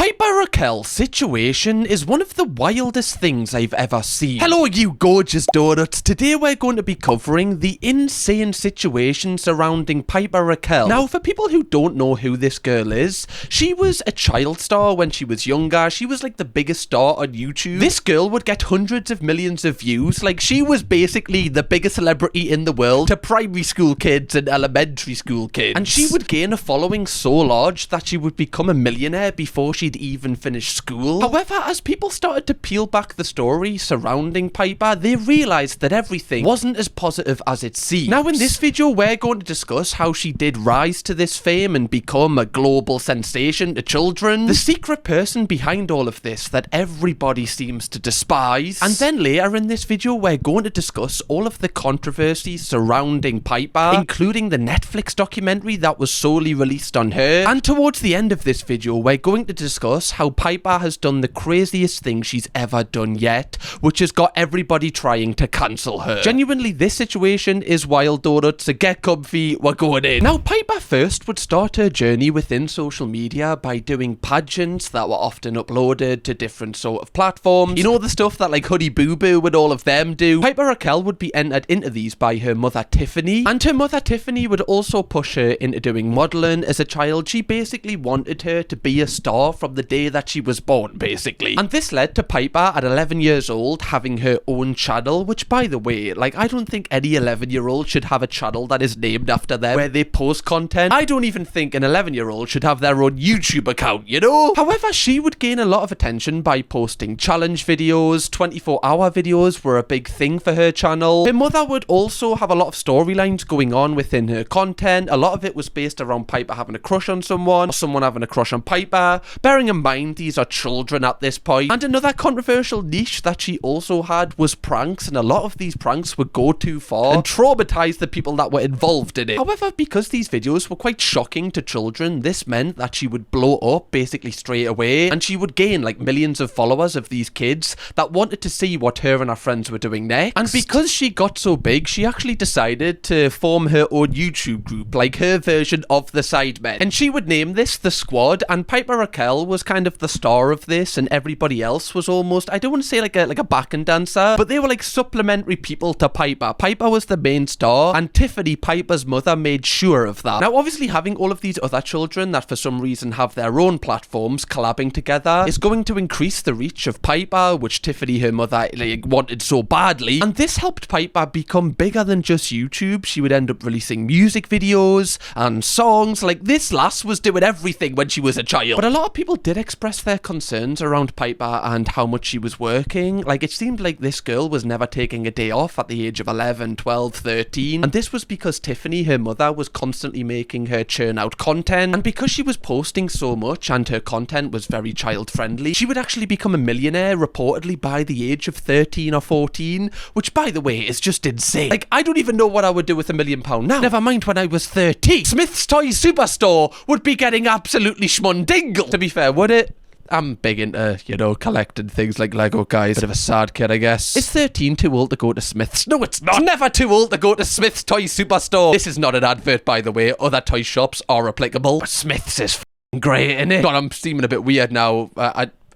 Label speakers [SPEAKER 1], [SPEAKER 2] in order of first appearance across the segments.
[SPEAKER 1] Piper Rockelle's situation is one of the wildest things I've ever seen. Hello you gorgeous donuts, today we're going to be covering the insane situation surrounding Piper Rockelle. Now for people who don't know who this girl is, she was a child star when she was younger. She was like the biggest star on YouTube. This girl would get hundreds of millions of views, like she was basically the biggest celebrity in the world to primary school kids and elementary school kids. And she would gain a following so large that she would become a millionaire before she'd even finished school. However, as people started to peel back the story surrounding Piper, they realised that everything wasn't as positive as it seemed. Now in this video, we're going to discuss how she did rise to this fame and become a global sensation to children, the secret person behind all of this that everybody seems to despise, and then later in this video, we're going to discuss all of the controversies surrounding Piper, including the Netflix documentary that was solely released on her, and towards the end of this video, we're going to discuss how Piper has done the craziest thing she's ever done yet, which has got everybody trying to cancel her. Genuinely, this situation is wild, donuts, so get comfy, we're going in. Now, Piper first would start her journey within social media by doing pageants that were often uploaded to different sort of platforms. You know, the stuff that like Honey Boo Boo and all of them do. Piper Rockelle would be entered into these by her mother Tiffany, and her mother Tiffany would also push her into doing modelling as a child. She basically wanted her to be a star from the day that she was born, basically. And this led to Piper at 11 years old having her own channel, which by the way, like I don't think any 11-year-old should have a channel that is named after them where they post content. I don't even think an 11-year-old should have their own YouTube account, you know? However, she would gain a lot of attention by posting challenge videos. 24-hour videos were a big thing for her channel. Her mother would also have a lot of storylines going on within her content. A lot of it was based around Piper having a crush on someone, or someone having a crush on Piper. Bearing in mind, these are children at this point. And another controversial niche that she also had was pranks, and a lot of these pranks would go too far and traumatize the people that were involved in it. However, because these videos were quite shocking to children, this meant that she would blow up basically straight away, and she would gain like millions of followers of these kids that wanted to see what her and her friends were doing next. And because she got so big, she actually decided to form her own YouTube group, like her version of the Sidemen. And she would name this The Squad, and Piper Rockelle was kind of the star of this, and everybody else was almost, I don't want to say like a backing dancer, but they were like supplementary people to Piper. Piper was the main star, and Tiffany, Piper's mother, made sure of that. Now obviously having all of these other children that for some reason have their own platforms collabing together is going to increase the reach of Piper, which Tiffany, her mother, like, wanted so badly, and this helped Piper become bigger than just YouTube. She would end up releasing music videos and songs. Like this lass was doing everything when she was a child. But a lot of people did express their concerns around Piper and how much she was working. Like it seemed like this girl was never taking a day off at the age of 11, 12, 13, and this was because Tiffany, her mother, was constantly making her churn out content, and because she was posting so much and her content was very child friendly, she would actually become a millionaire reportedly by the age of 13 or 14, which by the way is just insane. Like I don't even know what I would do with £1 million now, never mind when I was 13. Smith's Toy Superstore would be getting absolutely schmundingle. To be fair, would it? I'm big into, you know, collecting things like Lego, guys. Bit of a sad kid, I guess. Is 13 too old to go to Smith's? No, it's not. It's never too old to go to Smith's Toy Superstore. This is not an advert, by the way. Other toy shops are applicable. But Smith's is f***ing great, innit? God, I'm seeming a bit weird now.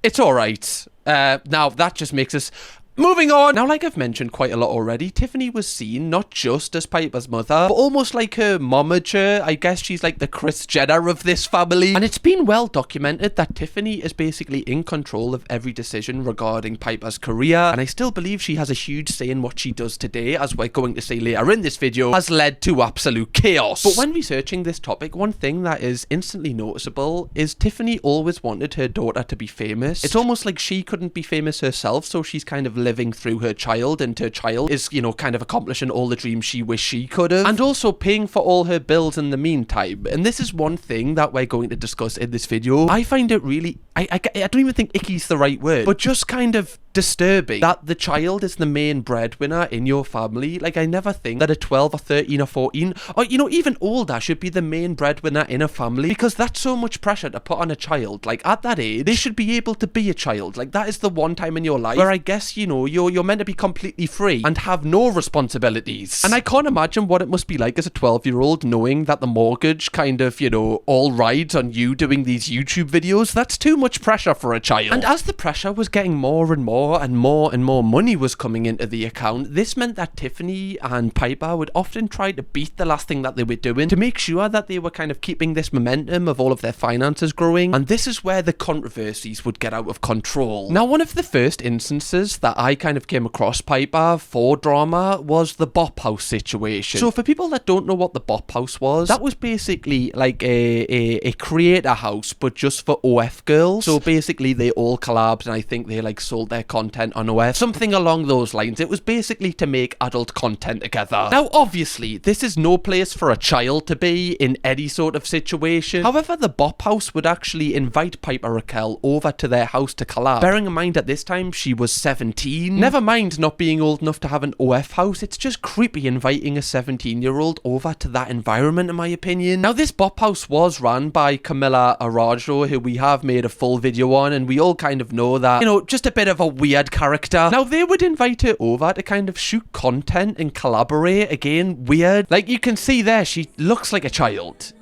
[SPEAKER 1] It's alright. Now, that just makes us... Moving on! Now, like I've mentioned quite a lot already, Tiffany was seen not just as Piper's mother, but almost like her momager. I guess she's like the Kris Jenner of this family. And it's been well documented that Tiffany is basically in control of every decision regarding Piper's career, and I still believe she has a huge say in what she does today, as we're going to see later in this video, has led to absolute chaos. But when researching this topic, one thing that is instantly noticeable is Tiffany always wanted her daughter to be famous. It's almost like she couldn't be famous herself, so she's kind of living through her child, and her child is, you know, kind of accomplishing all the dreams she wished she could have, and also paying for all her bills in the meantime. And this is one thing that we're going to discuss in this video. I find it really, I don't even think icky's the right word, but just kind of disturbing that the child is the main breadwinner in your family. Like, I never think that a 12 or 13 or 14 or, you know, even older should be the main breadwinner in a family, because that's so much pressure to put on a child. Like, at that age, they should be able to be a child. Like, that is the one time in your life where I guess, you know, you're meant to be completely free and have no responsibilities. And I can't imagine what it must be like as a 12-year-old knowing that the mortgage kind of, you know, all rides on you doing these YouTube videos. That's too much much pressure for a child. And as the pressure was getting more and more and more and more money was coming into the account, this meant that Tiffany and Piper would often try to beat the last thing that they were doing to make sure that they were kind of keeping this momentum of all of their finances growing. And this is where the controversies would get out of control. Now, one of the first instances that I kind of came across Piper for drama was the Bop House situation. So for people that don't know what the Bop House was, that was basically like a creator house, but just for OF girls. So basically they all collabed, and I think they like sold their content on OF, something along those lines. It was basically to make adult content together. Now obviously this is no place for a child to be in any sort of situation. However, the Bop House would actually invite Piper Rockelle over to their house to collab. Bearing in mind at this time she was 17. Never mind not being old enough to have an OF house, it's just creepy inviting a 17-year-old over to that environment, in my opinion. Now this Bop House was run by Camilla Arajo, who we have made a full video on, and we all kind of know that, you know, just a bit of a weird character. Now they would invite her over to kind of shoot content and collaborate. Again, weird. Like you can see there, she looks like a child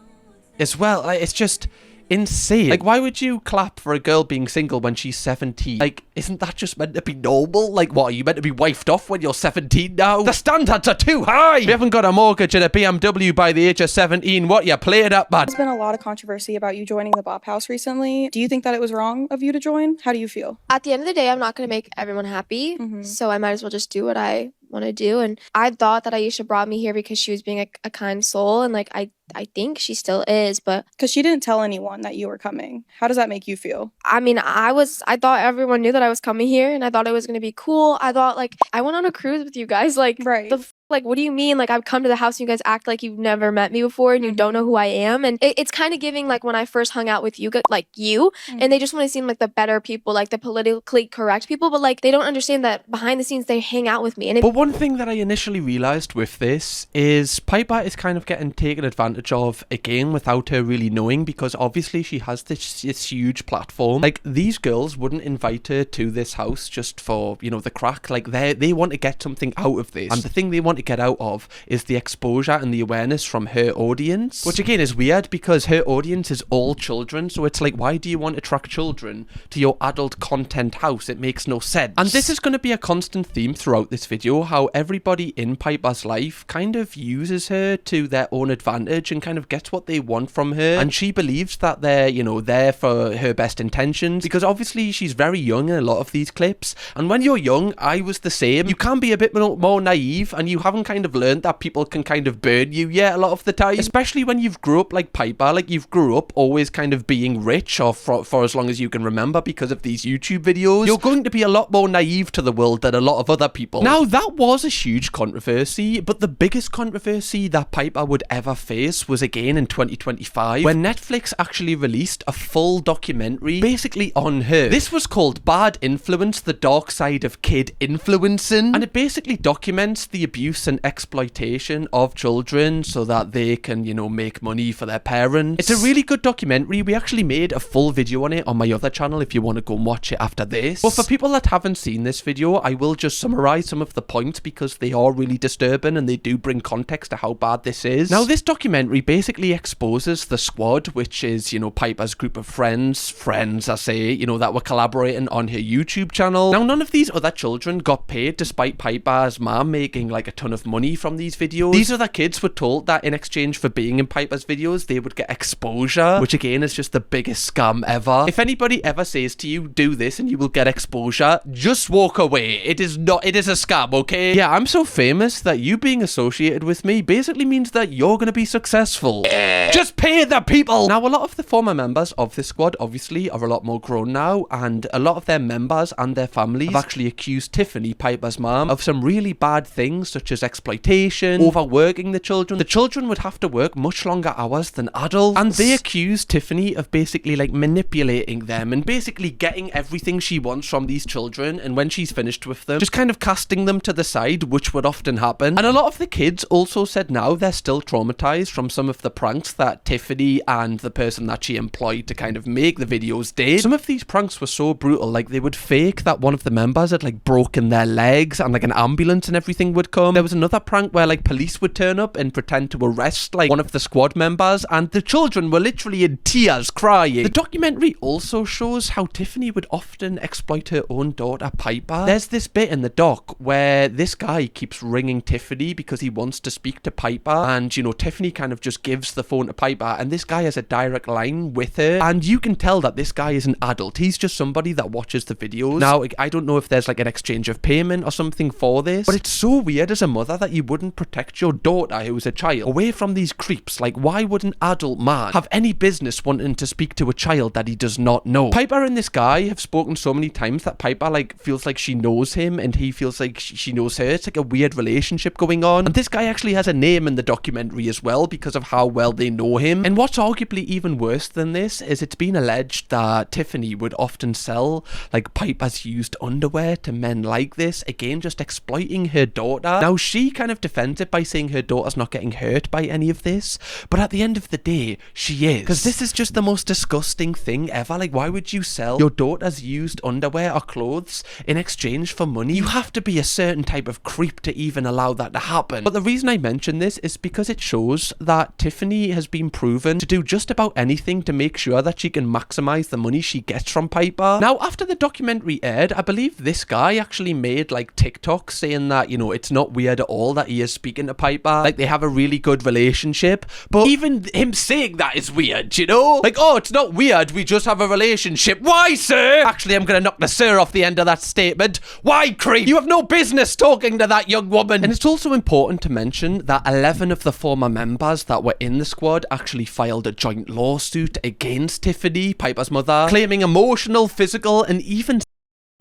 [SPEAKER 1] as well. Like, it's just insane. Like, why would you clap for a girl being single when she's 17? Like, isn't that just meant to be normal? Like, what, are you meant to be wifed off when you're 17 now? The standards are too high! If you haven't got a mortgage and a BMW by the age of 17, what, you play it up, man?
[SPEAKER 2] There's been a lot of controversy about you joining the Bop House recently. Do you think that it was wrong of you to join? How do you feel?
[SPEAKER 3] At the end of the day, I'm not going to make everyone happy, so I might as well just do what I want to do. And I thought that Aisha brought me here because she was being a kind soul, and like I think she still is, but
[SPEAKER 2] because she didn't tell anyone that you were coming. How does that make you feel?
[SPEAKER 3] I mean, I thought everyone knew that I was coming here, and I thought it was going to be cool. I thought, like, I went on a cruise with you guys, like,
[SPEAKER 2] right.
[SPEAKER 3] Like, what do you mean? Like, I've come to the house and you guys act like you've never met me before and you don't know who I am. And it's kind of giving like when I first hung out with you, like you, and they just want to seem like the better people, like the politically correct people, but like they don't understand that behind the scenes they hang out with me. And
[SPEAKER 1] but one thing that I initially realized with this is Piper is kind of getting taken advantage of again without her really knowing, because obviously she has this huge platform. Like, these girls wouldn't invite her to this house just for, you know, the crack. Like, they want to get something out of this, and the thing they want to get out of is the exposure and the awareness from her audience, which again is weird because her audience is all children. So it's like, why do you want to attract children to your adult content house? It makes no sense. And this is going to be a constant theme throughout this video, how everybody in Piper's life kind of uses her to their own advantage and kind of gets what they want from her, and she believes that they're, you know, there for her best intentions, because obviously she's very young in a lot of these clips, and when you're young, I was the same, you can be a bit more naive, and you haven't kind of learned that people can kind of burn you yet a lot of the time, especially when you've grew up like Piper. Like, you've grew up always kind of being rich, or for as long as you can remember, because of these YouTube videos. You're going to be a lot more naive to the world than a lot of other people. Now, that was a huge controversy, but the biggest controversy that Piper would ever face was again in 2025, when Netflix actually released a full documentary basically on her. This was called Bad Influence: The Dark Side of Kid Influencing, and it basically documents the abuse and exploitation of children so that they can, you know, make money for their parents. It's a really good documentary. We actually made a full video on it on my other channel if you want to go and watch it after this. But for people that haven't seen this video, I will just summarize some of the points because they are really disturbing and they do bring context to how bad this is. Now, this documentary basically exposes the squad, which is, you know, Piper's group of friends I say, you know, that were collaborating on her YouTube channel. Now, none of these other children got paid, despite Piper's mom making like a ton of money from these videos. These other kids were told that in exchange for being in Piper's videos, they would get exposure, which again is just the biggest scam ever. If anybody ever says to you, do this and you will get exposure, just walk away. It is a scam, okay? Yeah, I'm so famous that you being associated with me basically means that you're gonna be successful. Just pay the people! Now, a lot of the former members of this squad obviously are a lot more grown now, and a lot of their members and their families have actually accused Tiffany, Piper's mom, of some really bad things such as exploitation, overworking the children. The children would have to work much longer hours than adults, and they accused Tiffany of basically like manipulating them and basically getting everything she wants from these children, and when she's finished with them, just kind of casting them to the side, which would often happen. And a lot of the kids also said now they're still traumatized from from some of the pranks that Tiffany and the person that she employed to kind of make the videos did. Some of these pranks were so brutal, like they would fake that one of the members had like broken their legs and like an ambulance and everything would come. There was another prank where like police would turn up and pretend to arrest like one of the squad members, and the children were literally in tears crying. The documentary also shows how Tiffany would often exploit her own daughter Piper. There's this bit in the doc where this guy keeps ringing Tiffany because he wants to speak to Piper, and you know, Tiffany kind of just gives the phone to Piper, and this guy has a direct line with her, and you can tell that this guy is an adult. He's just somebody that watches the videos. Now, I don't know if there's like an exchange of payment or something for this, but it's so weird as a mother that you wouldn't protect your daughter, who's a child, away from these creeps. Like, why would an adult man have any business wanting to speak to a child that he does not know? Piper and this guy have spoken so many times that Piper like feels like she knows him and he feels like she knows her. It's like a weird relationship going on, and this guy actually has a name in the documentary as well because of how well they know him. And what's arguably even worse than this is it's been alleged that Tiffany would often sell like Piper's used underwear to men like this, again just exploiting her daughter. Now she kind of defends it by saying her daughter's not getting hurt by any of this, but at the end of the day she is, because this is just the most disgusting thing ever. Like, why would you sell your daughter's used underwear or clothes in exchange for money? You have to be a certain type of creep to even allow that to happen. But the reason I mention this is because it shows that Tiffany has been proven to do just about anything to make sure that she can maximize the money she gets from Piper. Now, after the documentary aired, I believe this guy actually made like TikTok saying that, you know, it's not weird at all that he is speaking to Piper, like they have a really good relationship. But even him saying that is weird, you know? Like, oh, it's not weird, we just have a relationship. Why, sir? Actually, I'm gonna knock the sir off the end of that statement. Why, creep? You have no business talking to that young woman. And it's also important to mention that 11 of the former members that were in the squad actually filed a joint lawsuit against Tiffany, Piper's mother, claiming emotional, physical, and even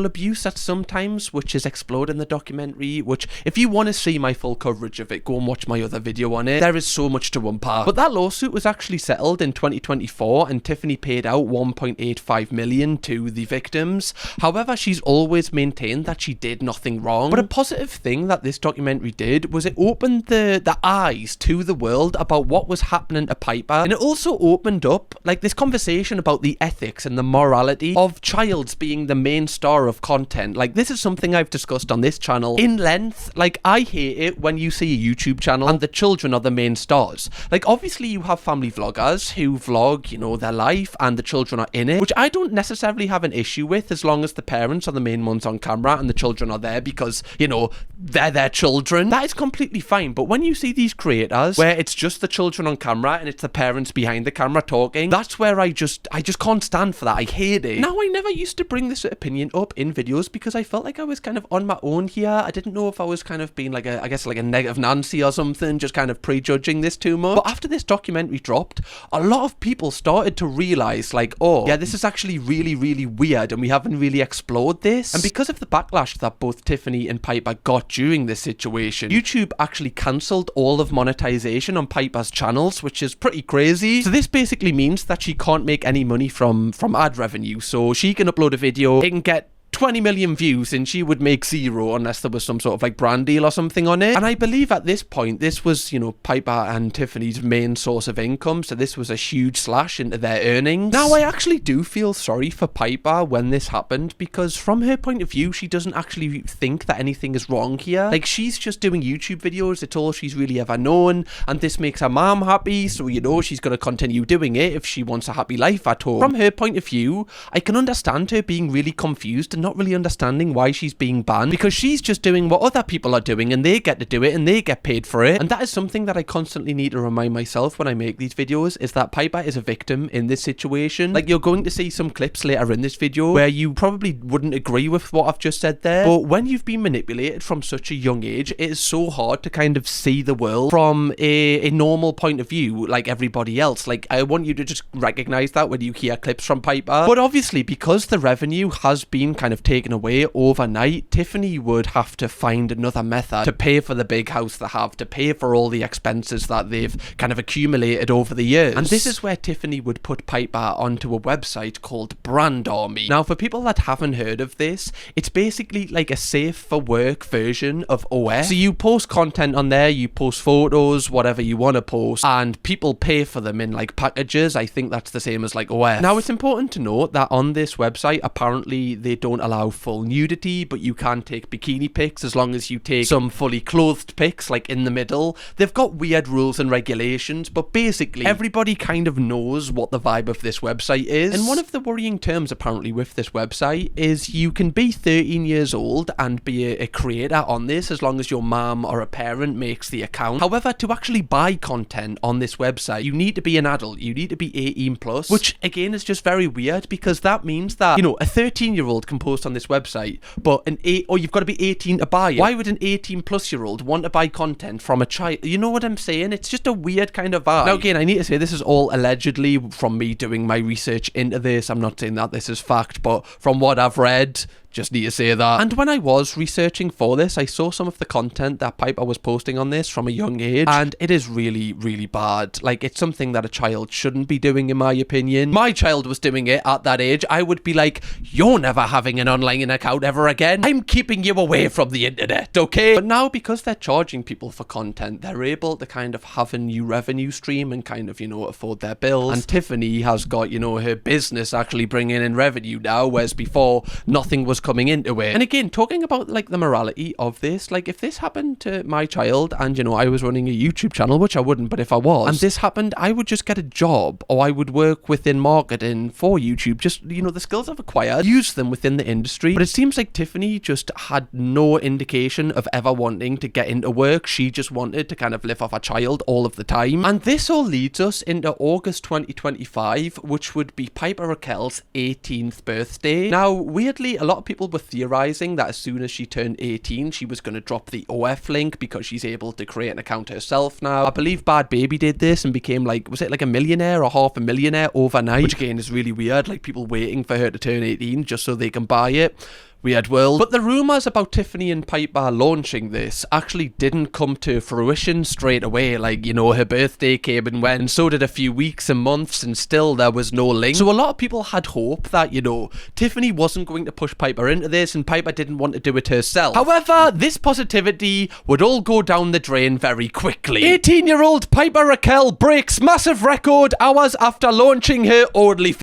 [SPEAKER 1] abuse at some times, which is explored in the documentary, which if you want to see my full coverage of it, go and watch my other video on it. There is so much to unpack. But that lawsuit was actually settled in 2024 and Tiffany paid out 1.85 million to the victims. However, she's always maintained that she did nothing wrong. But a positive thing that this documentary did was it opened the eyes to the world about what was happening to Piper, and it also opened up like this conversation about the ethics and the morality of childs being the main star of content. Like, this is something I've discussed on this channel in length. Like, I hate it when you see a YouTube channel and the children are the main stars. Like, obviously you have family vloggers who vlog, you know, their life and the children are in it, which I don't necessarily have an issue with as long as the parents are the main ones on camera and the children are there because, you know, they're their children. That is completely fine. But when you see these creators where it's just the children on camera and it's the parents behind the camera talking, that's where I just can't stand for that. I hate it. Now, I never used to bring this opinion up in videos because I felt like I was kind of on my own here. I didn't know if I was kind of being like I guess like a negative Nancy or something, just kind of prejudging this too much. But after this documentary dropped, a lot of people started to realize like, oh yeah, this is actually really, really weird and we haven't really explored this. And because of the backlash that both Tiffany and Piper got during this situation, YouTube actually cancelled all of monetization on Piper's channels, which is pretty crazy. So this basically means that she can't make any money from ad revenue. So she can upload a video, it can get 20 million views and she would make zero unless there was some sort of like brand deal or something on it. And I believe at this point this was, you know, Piper and Tiffany's main source of income, so this was a huge slash into their earnings. Now, I actually do feel sorry for Piper when this happened because from her point of view she doesn't actually think that anything is wrong here. Like, she's just doing YouTube videos, it's all she's really ever known, and this makes her mom happy, so you know she's going to continue doing it if she wants a happy life at home. From her point of view, I can understand her being really confused and not really understanding why she's being banned, because she's just doing what other people are doing and they get to do it and they get paid for it. And that is something that I constantly need to remind myself when I make these videos, is that Piper is a victim in this situation. Like, you're going to see some clips later in this video where you probably wouldn't agree with what I've just said there, but when you've been manipulated from such a young age, it is so hard to kind of see the world from a normal point of view like everybody else. Like, I want you to just recognize that when you hear clips from Piper. But obviously, because the revenue has been kind kind of taken away overnight, Tiffany would have to find another method to pay for the big house they have, to pay for all the expenses that they've kind of accumulated over the years. And this is where Tiffany would put Piper onto a website called Brand Army. Now, for people that haven't heard of this, it's basically like a safe for work version of OF. So you post content on there, you post photos, whatever you want to post, and people pay for them in like packages. I think that's the same as like OF. Now, it's important to note that on this website, apparently they don't allow full nudity, but you can take bikini pics as long as you take some fully clothed pics, like in the middle. They've got weird rules and regulations, but basically everybody kind of knows what the vibe of this website is. And one of the worrying terms apparently with this website is you can be 13 years old and be a creator on this as long as your mom or a parent makes the account. However, to actually buy content on this website, you need to be an adult. You need to be 18 plus, which again is just very weird, because that means that, you know, a 13-year-old can post on this website, but you've got to be 18 to buy it. Why would an 18 plus year old want to buy content from a child? You know what I'm saying? It's just a weird kind of vibe. Now again, I need to say this is all allegedly from me doing my research into this. I'm not saying that this is fact, but from what I've read, just need to say that. And when I was researching for this, I saw some of the content that Piper was posting on this from a young age, and it is really, really bad. Like, it's something that a child shouldn't be doing, in my opinion. My child was doing it at that age. I would be like, you're never having an online account ever again. I'm keeping you away from the internet, okay? But now, because they're charging people for content, they're able to kind of have a new revenue stream and kind of, you know, afford their bills. And Tiffany has got, you know, her business actually bringing in revenue now, whereas before, nothing was coming into it. And again, talking about like the morality of this, like if this happened to my child and, you know, I was running a YouTube channel, which I wouldn't, but if I was, and this happened, I would just get a job, or I would work within marketing for YouTube. Just, you know, the skills I've acquired, use them within the industry. But it seems like Tiffany just had no indication of ever wanting to get into work. She just wanted to kind of live off a child all of the time. And this all leads us into August 2025, which would be Piper Rockelle's 18th birthday. Now, weirdly, a lot of people were theorizing that as soon as she turned 18, she was going to drop the OF link because she's able to create an account herself now. I believe Bad Baby did this and became like, was it like a millionaire or half a millionaire overnight? Which again is really weird, like people waiting for her to turn 18 just so they can buy it. Weird world. But the rumours about Tiffany and Piper launching this actually didn't come to fruition straight away. Like, you know, her birthday came and went, and so did a few weeks and months, and still there was no link. So a lot of people had hope that, you know, Tiffany wasn't going to push Piper into this and Piper didn't want to do it herself. However, this positivity would all go down the drain very quickly. 18-year-old Piper Rockelle breaks massive record hours after launching her OnlyFans.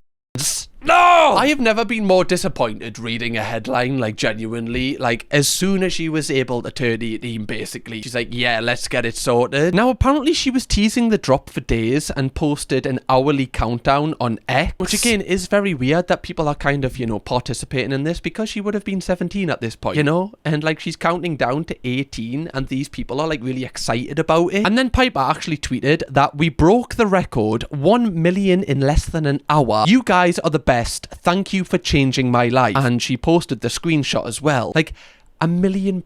[SPEAKER 1] No! I have never been more disappointed reading a headline, like genuinely, like as soon as she was able to turn 18, basically, she's like, yeah, let's get it sorted. Now, apparently she was teasing the drop for days and posted an hourly countdown on X, which again is very weird that people are kind of, you know, participating in this because she would have been 17 at this point, you know, and like she's counting down to 18 and these people are like really excited about it. And then Piper actually tweeted that we broke the record, 1 million in less than an hour. You guys are the best. Thank you for changing my life. And she posted the screenshot as well. Like £1 million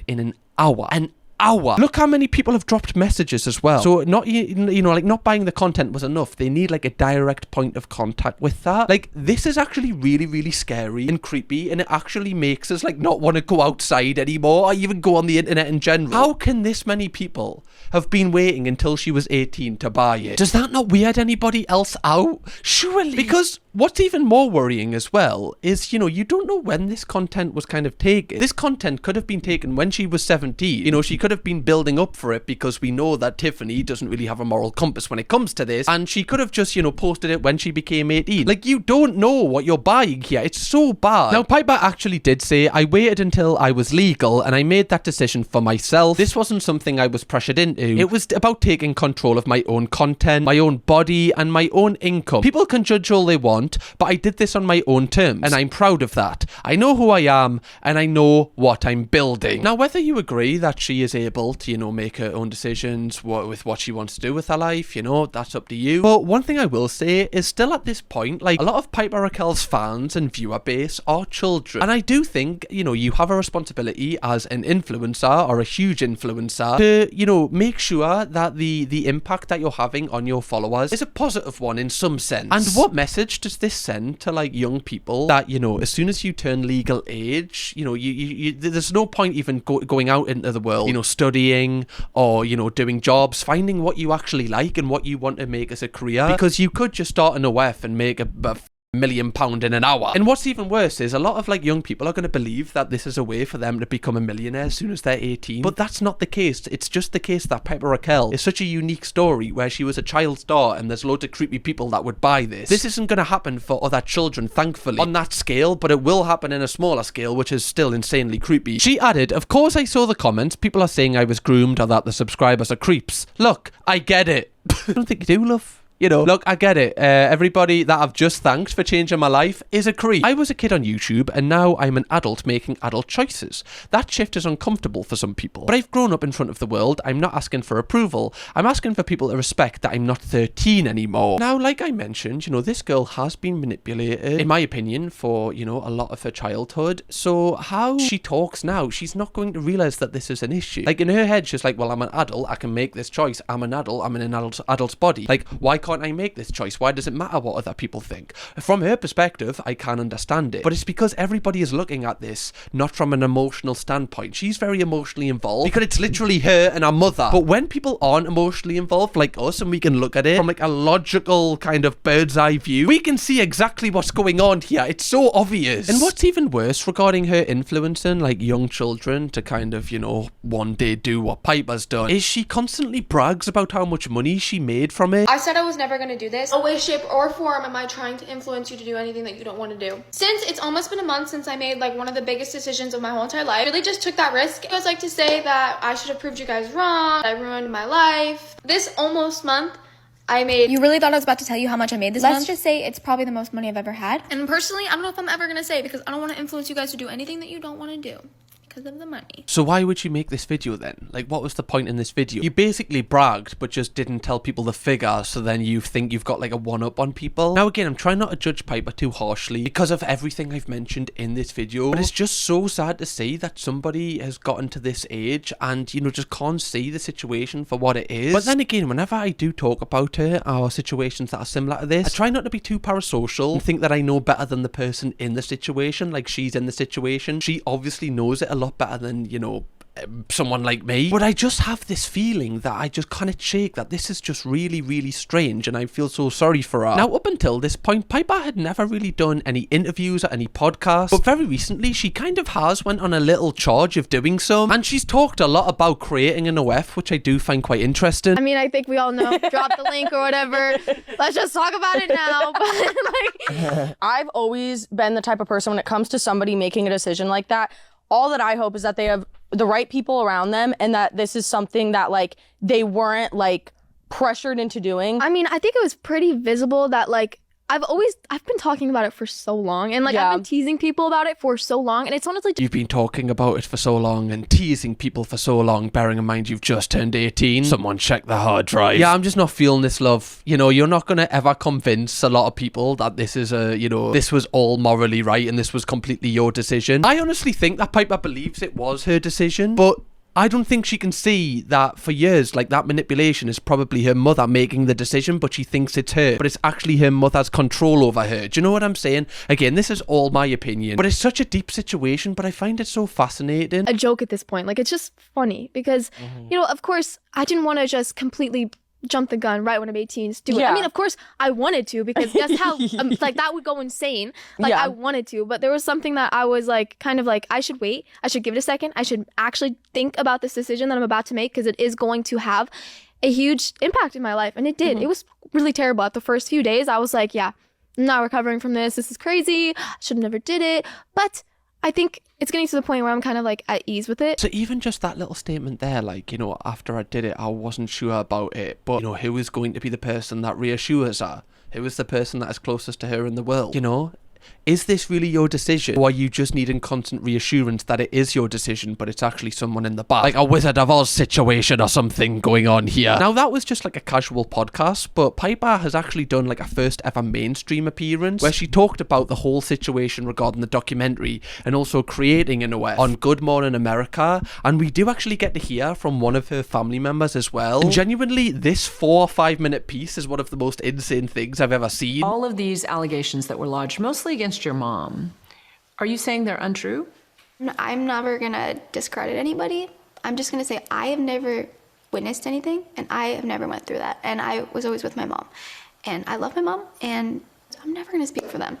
[SPEAKER 1] in an hour. An hour. Look how many people have dropped messages as well. So not, you know, like not buying the content was enough. They need like a direct point of contact with that. Like this is actually really, really scary and creepy, and it actually makes us like not want to go outside anymore or even go on the internet in general. How can this many people have been waiting until she was 18 to buy it? Does that not weird anybody else out? Surely. Because what's even more worrying as well is, you know, you don't know when this content was kind of taken. This content could have been taken when she was 17. You know, she could have been building up for it because we know that Tiffany doesn't really have a moral compass when it comes to this. And she could have just, you know, posted it when she became 18. Like, you don't know what you're buying here. It's so bad. Now, Piper actually did say, I waited until I was legal and I made that decision for myself. This wasn't something I was pressured into. It was about taking control of my own content, my own body, and my own income. People can judge all they want, but I did this on my own terms, and I'm proud of that. I know who I am, and I know what I'm building. Now, whether you agree that she is able to, you know, make her own decisions with what she wants to do with her life, you know, that's up to you. But one thing I will say is still at this point, like, a lot of Piper Rockelle's fans and viewer base are children. And I do think, you know, you have a responsibility as an influencer or a huge influencer to, you know, make sure that the impact that you're having on your followers is a positive one in some sense. And what message does does this send to like young people that, you know, as soon as you turn legal age, you know, you there's no point even going out into the world, you know, studying or, you know, doing jobs, finding what you actually like and what you want to make as a career, because you could just start an OF and make a £1 million in an hour. And what's even worse is a lot of like young people are going to believe that this is a way for them to become a millionaire as soon as they're 18, but that's not the case. It's just the case that Piper Rockelle is such a unique story where she was a child star and there's loads of creepy people that would buy this. This isn't going to happen for other children, thankfully, on that scale, but it will happen in a smaller scale, which is still insanely creepy. She added, "Of course I saw the comments. People are saying I was groomed or that the subscribers are creeps. Look, I get it." I don't think you do, love. You know, look, I get it. Everybody that I've just thanked for changing my life is a creep. I was a kid on YouTube and now I'm an adult making adult choices. That shift is uncomfortable for some people. But I've grown up in front of the world. I'm not asking for approval. I'm asking for people to respect that I'm not 13 anymore. Now, like I mentioned, you know, this girl has been manipulated, in my opinion, for, you know, a lot of her childhood. So how she talks now, she's not going to realize that this is an issue. Like in her head, she's like, well, I'm an adult. I can make this choice. I'm an adult. I'm in an adult's body. Like, why can't I make this choice? Why does it matter what other people think? From her perspective, I can understand it, but it's because everybody is looking at this not from an emotional standpoint. She's very emotionally involved because it's literally her and her mother. But when people aren't emotionally involved like us and we can look at it from like a logical kind of bird's eye view, we can see exactly what's going on here. It's so obvious. And what's even worse regarding her influencing like young children to kind of, you know, one day do what Piper's done, is she constantly brags about how much money she made from it.
[SPEAKER 3] I said I was never going to do this. No way, shape, or form am I trying to influence you to do anything that you don't want to do. Since it's almost been a month since I made like one of the biggest decisions of my whole entire life, I really just took that risk. I always like to say that I should have proved you guys wrong. I ruined my life. This almost month, I made...
[SPEAKER 4] You really thought I was about to tell you how much I made this month?
[SPEAKER 3] Let's just say it's probably the most money I've ever had.
[SPEAKER 4] And personally, I don't know if I'm ever going to say, because I don't want to influence you guys to do anything that you don't want to do. Because of the money.
[SPEAKER 1] So why would you make this video then? Like, what was the point in this video? You basically bragged but just didn't tell people the figure, so then you think you've got like a one-up on people. Now again, I'm trying not to judge Piper too harshly because of everything I've mentioned in this video, but it's just so sad to see that somebody has gotten to this age and, you know, just can't see the situation for what it is. But then again, whenever I do talk about her or situations that are similar to this, I try not to be too parasocial and think that I know better than the person in the situation, like she's in the situation. She obviously knows it a lot better than, you know, someone like me, but I just have this feeling that I just can't shake that this is just really, really strange, and I feel so sorry for her. Now, up until this point, Piper had never really done any interviews or any podcasts, but very recently she kind of has went on a little charge of doing some, and she's talked a lot about creating an OF, which I do find quite interesting.
[SPEAKER 3] I mean, I think we all know. Drop the link or whatever. Let's just talk about it now. But like,
[SPEAKER 5] I've always been the type of person when it comes to somebody making a decision like that, all that I hope is that they have the right people around them and that this is something that like they weren't like pressured into doing.
[SPEAKER 3] I mean, I think it was pretty visible that like I've been talking about it for so long, and like I've been teasing people about it for so long, and it's honestly
[SPEAKER 1] You've been talking about it for so long and teasing people for so long, bearing in mind you've just turned 18. Someone check the hard drive. Yeah, I'm just not feeling this, love. You know, you're not gonna ever convince a lot of people that this is a, you know, this was all morally right and this was completely your decision. I honestly think that Piper believes it was her decision, but I don't think she can see that for years, like that manipulation is probably her mother making the decision, but she thinks it's her, but it's actually her mother's control over her. Do you know what I'm saying? Again, this is all my opinion, but it's such a deep situation, but I find it so fascinating.
[SPEAKER 3] a joke at this point. Like, it's just funny because, you know, of course, I didn't want to just completely jump the gun right when I'm 18 to do it. I mean, of course I wanted to, because that's how like that would go insane. Like I wanted to, but there was something that I was like kind of like I should wait, I should give it a second, I should actually think about this decision that I'm about to make, because it is going to have a huge impact in my life. And it did. It was really terrible. At the first few days I was like, yeah, I'm not recovering from this is crazy, I should have never did it. But I think it's getting to the point where I'm kind of like at ease with it.
[SPEAKER 1] So even just that little statement there, like, you know, after I did it, I wasn't sure about it, but, you know, who is going to be the person that reassures her? Who is the person that is closest to her in the world? You know, is this really your decision? Or are you just needing constant reassurance that it is your decision, but it's actually someone in the back? Like a Wizard of Oz situation or something going on here. Now, that was just like a casual podcast, but Piper has actually done like a first ever mainstream appearance where she talked about the whole situation regarding the documentary and also creating an OF on Good Morning America. And we do actually get to hear from one of her family members as well. And genuinely, this 4 or 5 minute piece is one of the most insane things I've ever seen.
[SPEAKER 6] All of these allegations that were lodged, mostly against your mom, are you saying they're untrue?
[SPEAKER 4] I'm never gonna discredit anybody. I'm just gonna say I have never witnessed anything, and I have never went through that. And I was always with my mom, and I love my mom, and I'm never gonna speak for them.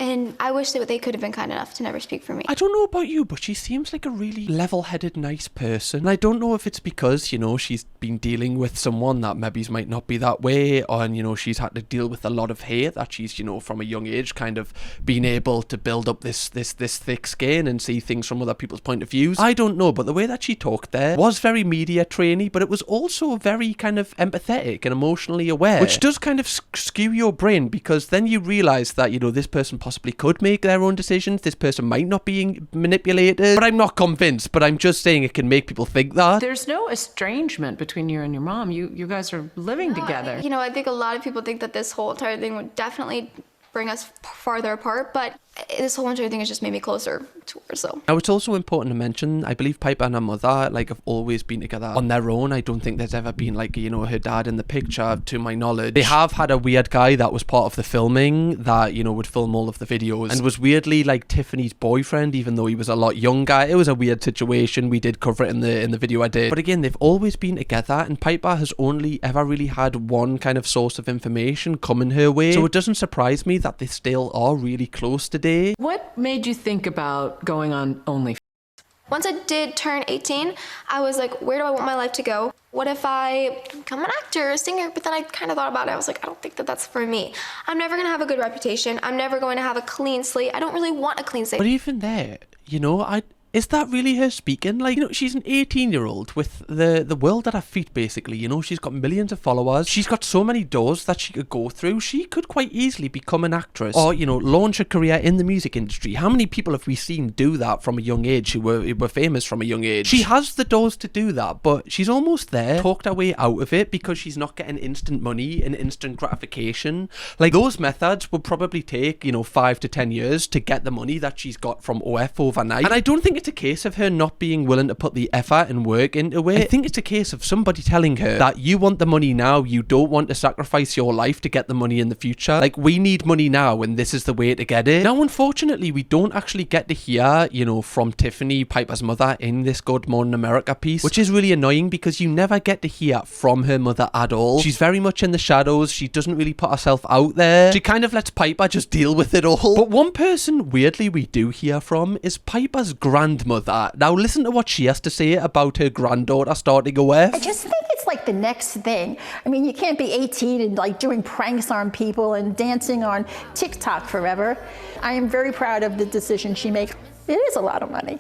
[SPEAKER 4] And I wish that they could have been kind enough to never speak for me.
[SPEAKER 1] I don't know about you, but she seems like a really level-headed, nice person. And I don't know if it's because, you know, she's been dealing with someone that maybe might not be that way, or, you know, she's had to deal with a lot of hate that she's, you know, from a young age kind of been able to build up this thick skin and see things from other people's point of views. I don't know, but the way that she talked there was very media trainee, but it was also very kind of empathetic and emotionally aware, which does kind of skew your brain, because then you realise that, you know, this person possibly could make their own decisions. This person might not be manipulated, but I'm not convinced. But I'm just saying it can make people think that.
[SPEAKER 6] There's no estrangement between you and your mom. You guys are living together.
[SPEAKER 4] You know, I think a lot of people think that this whole entire thing would definitely bring us farther apart, but this whole entire thing has just made me closer to her. So
[SPEAKER 1] now, it's also important to mention, I believe Piper and her mother like have always been together on their own. I don't think there's ever been like, you know, her dad in the picture, to my knowledge. They have had a weird guy that was part of the filming that, you know, would film all of the videos and was weirdly like Tiffany's boyfriend, even though he was a lot younger. It was a weird situation. We did cover it in the video I did, but again, they've always been together, and Piper has only ever really had one kind of source of information coming her way, so it doesn't surprise me that they still are really close today.
[SPEAKER 6] What made you think about going on OnlyFans?
[SPEAKER 4] once I did turn 18, I was like, where do I want my life to go? What if I become an actor, a singer? But then I kind of thought about it. I was like, I don't think that that's for me. I'm never going to have a good reputation. I'm never going to have a clean slate. I don't really want a clean slate.
[SPEAKER 1] But even there, you know, is that really her speaking? Like, you know, she's an 18-year-old with the world at her feet, basically. You know, she's got millions of followers. She's got so many doors that she could go through. She could quite easily become an actress or, you know, launch a career in the music industry. How many people have we seen do that from a young age who were famous from a young age? She has the doors to do that, but she's almost there. Talked her way out of it because she's not getting instant money and instant gratification. Like, those methods would probably take, you know, 5 to 10 years to get the money that she's got from OF overnight. And I don't think it's a case of her not being willing to put the effort and work into it. I think it's a case of somebody telling her that you want the money now, you don't want to sacrifice your life to get the money in the future. Like, we need money now and this is the way to get it. Now, unfortunately, we don't actually get to hear, you know, from Tiffany, Piper's mother, in this Good Morning America piece, which is really annoying because you never get to hear from her mother at all. She's very much in the shadows. She doesn't really put herself out there. She kind of lets Piper just deal with it all. But one person, weirdly, we do hear from is Piper's grandmother. Now listen to what she has to say about her granddaughter starting a OF.
[SPEAKER 7] I just think it's like the next thing. I mean, you can't be 18 and like doing pranks on people and dancing on TikTok forever. I am very proud of the decision she made. It is a lot of money,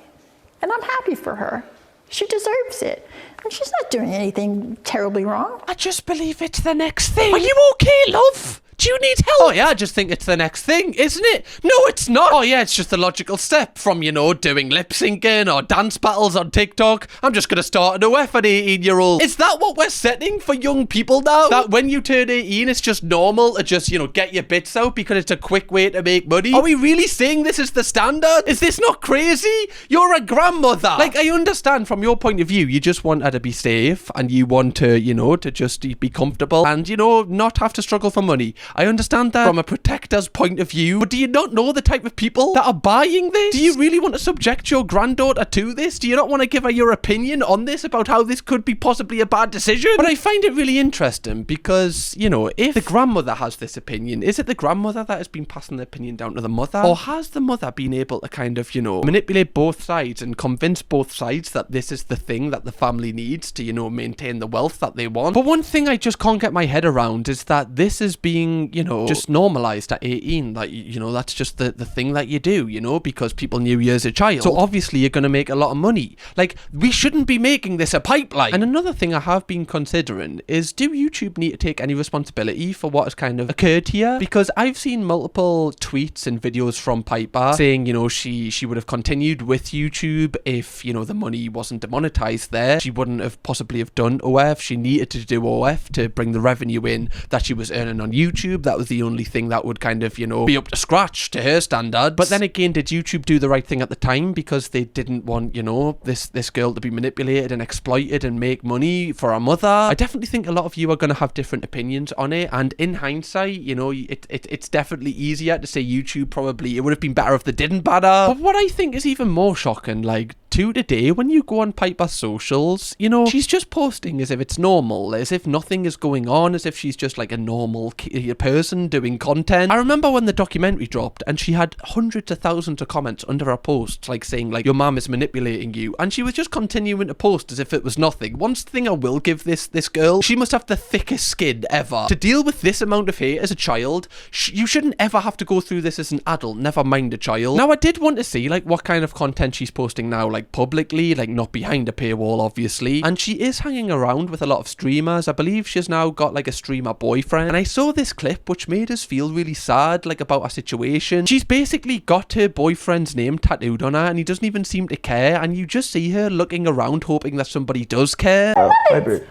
[SPEAKER 7] and I'm happy for her. She deserves it. And she's not doing anything terribly wrong.
[SPEAKER 1] I just believe it's the next thing. Are you okay, love? Do you need help? Oh yeah, I just think it's the next thing, isn't it? No, it's not. Oh yeah, it's just a logical step from, you know, doing lip syncing or dance battles on TikTok. I'm just gonna start an OF at 18-year-old. Is that what we're setting for young people now? That when you turn 18, it's just normal to just, you know, get your bits out because it's a quick way to make money? Are we really saying this is the standard? Is this not crazy? You're a grandmother. Like, I understand from your point of view, you just want her to be safe and you want to, you know, to just be comfortable and, you know, not have to struggle for money. I understand that from a protector's point of view, but do you not know the type of people that are buying this? Do you really want to subject your granddaughter to this? Do you not want to give her your opinion on this about how this could be possibly a bad decision? But I find it really interesting because, you know, if the grandmother has this opinion, is it the grandmother that has been passing the opinion down to the mother? Or has the mother been able to kind of, you know, manipulate both sides and convince both sides that this is the thing that the family needs to, you know, maintain the wealth that they want? But one thing I just can't get my head around is that this is being being, you know, just normalized at 18. Like, you know, that's just the thing that you do, you know, because people knew you as a child. So obviously you're going to make a lot of money. Like, we shouldn't be making this a pipeline. And another thing I have been considering is, do YouTube need to take any responsibility for what has kind of occurred here? Because I've seen multiple tweets and videos from Piper saying, you know, she would have continued with YouTube if, you know, the money wasn't demonetized there. She wouldn't have possibly have done OF. She needed to do OF to bring the revenue in that she was earning on YouTube. That was the only thing that would kind of, you know, be up to scratch to her standards. But then again, did YouTube do the right thing at the time because they didn't want, you know, this girl to be manipulated and exploited and make money for her mother? I definitely think a lot of you are going to have different opinions on it, and in hindsight, you know, it's definitely easier to say YouTube probably, it would have been better if they didn't batter. But what I think is even more shocking, like, to today, when you go on Piper's socials, you know, she's just posting as if it's normal, as if nothing is going on, as if she's just like a normal person doing content. I remember when the documentary dropped and she had hundreds of thousands of comments under her posts, like saying like, your mum is manipulating you, and she was just continuing to post as if it was nothing. One thing I will give this girl, she must have the thickest skin ever to deal with this amount of hate as a child. You shouldn't ever have to go through this as an adult, never mind a child. Now, I did want to see like what kind of content she's posting now, like publicly, like not behind a paywall obviously, and she is hanging around with a lot of streamers. I believe she's now got like a streamer boyfriend, and I saw this clip which made us feel really sad, like about her situation. She's basically got her boyfriend's name tattooed on her and he doesn't even seem to care, and you just see her looking around hoping that somebody does care.
[SPEAKER 8] I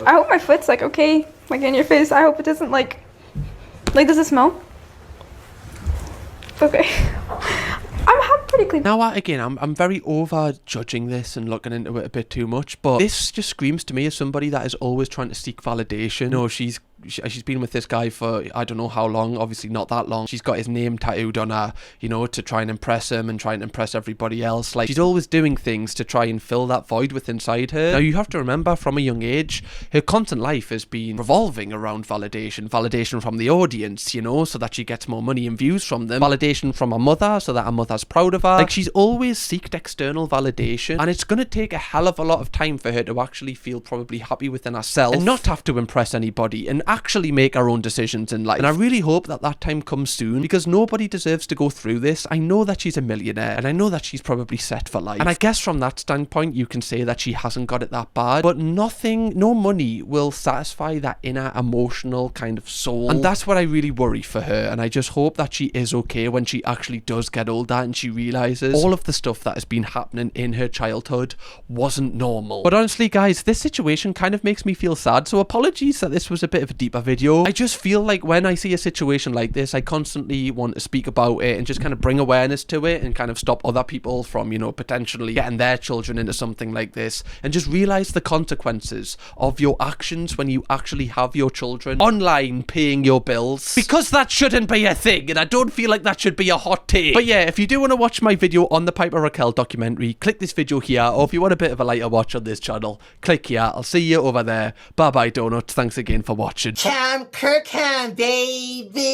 [SPEAKER 8] hope my foot's like okay, like in your face. I hope it doesn't like does it smell? Okay. I'm pretty clean.
[SPEAKER 1] Now, again, I'm very over judging this and looking into it a bit too much, but this just screams to me as somebody that is always trying to seek validation. No, she's been with this guy for I don't know how long, obviously not that long. She's got his name tattooed on her, you know, to try and impress him and try and impress everybody else. Like, she's always doing things to try and fill that void within inside her. Now, you have to remember, from a young age, her constant life has been revolving around validation from the audience, you know, so that she gets more money and views from them, validation from her mother so that her mother's proud of her. Like, she's always seeked external validation, and it's going to take a hell of a lot of time for her to actually feel probably happy within herself and not have to impress anybody and actually make our own decisions in life. And I really hope that that time comes soon, because nobody deserves to go through this. I know that she's a millionaire, and I know that she's probably set for life, and I guess from that standpoint you can say that she hasn't got it that bad, but no money will satisfy that inner emotional kind of soul, and that's what I really worry for her. And I just hope that she is okay when she actually does get older and she realizes all of the stuff that has been happening in her childhood wasn't normal. But honestly guys, this situation kind of makes me feel sad, so apologies that this was a bit of a deeper video. I just feel like when I see a situation like this, I constantly want to speak about it and just kind of bring awareness to it and kind of stop other people from, you know, potentially getting their children into something like this, and just realize the consequences of your actions when you actually have your children online paying your bills, because that shouldn't be a thing, and I don't feel like that should be a hot take. But yeah, if you do want to watch my video on the Piper Rockelle documentary, click this video here, or if you want a bit of a lighter watch on this channel, click here. I'll see you over there. Bye bye donuts, thanks again for watching.
[SPEAKER 9] Kirkham, baby.